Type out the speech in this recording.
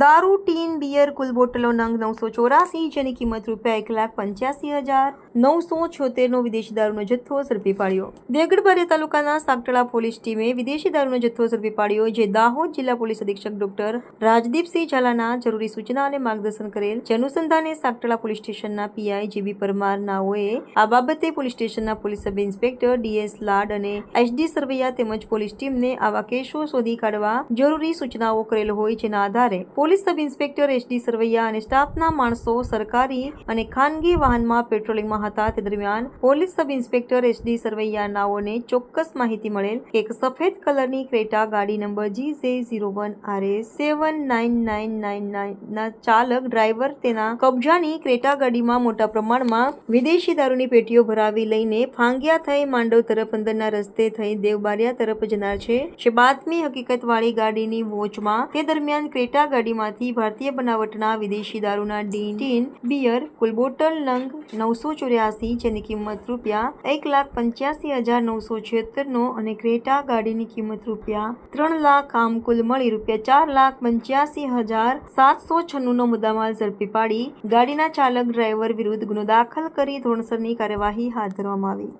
દારૂ, tin, beer, કુલ બોટલો નંગ 984, જેની કિંમત ₹1,85,976નો વિદેશી દારૂનો જથ્થો ઝડપી પાડ્યો. દેવગઢ બારિયા તાલુકાના સાગટળા પોલીસ ટીમે વિદેશી દારૂનો જથ્થો ઝડપી પાડ્યો, જે દાહોદ જિલ્લા પોલીસ અધિક્ષક ડોક્ટર રાજદીપસિંહ ઝાલાના જરૂરી સૂચના અને માર્ગદર્શન કરેલ. જે અનુસંધાને સાગટળા પોલીસ સ્ટેશનના પીઆઈ જીબી પરમાર નાઓએ આ બાબતે પોલીસ સ્ટેશનના પોલીસ સબ ઇન્સ્પેક્ટર ડીએસ લાડ અને એસડી સરવૈયા તેમજ પોલીસ ટીમને આવા કેસો શોધી કાઢવા જરૂરી સૂચનાઓ કરેલ હોય, જેના આધારે police sub inspector SD Sarvaiya અને સ્ટાફના માણસો સરકારી અને ખાનગી વાહનમાં પેટ્રોલિંગમાં હતા. તે દરમિયાન police sub inspector SD Sarvaiya નાઓને ચોક્કસ માહિતી મળેલ કે એક સફેદ કલરની ક્રેટા ગાડી નંબર GJ01RS79999 ના ચાલક ડ્રાઈવર તેના કબજાની ક્રેટા ગાડીમાં મોટા પ્રમાણમાં વિદેશી દારૂની પેટીઓ ભરાવી લઈને ફાંગિયા થઈ માંડવ તરફ અંદરના રસ્તે થઈ દેવબારિયા તરફ જનાર છે. બાતમી હકીકત વાળી ગાડીની વોચમાં તે દરમિયાન ક્રેટા ગાડીમાંથી ભારતીય બનાવટના વિદેશી દારૂના ટીન, બિયર, કુલ બોટલ નંગ 984, જેની કિંમત ₹1,85,976નો અને ક્રેટા ગાડીની કિંમત ₹3 લાખ, આમ કુલ મળી ₹4,85,796નો મુદ્દામાલ ઝડપી પાડી ગાડીના ચાલક ડ્રાઈવર વિરુદ્ધ ગુનો દાખલ કરી ધોરણસરની કાર્યવાહી હાથ ધરવામાં આવી.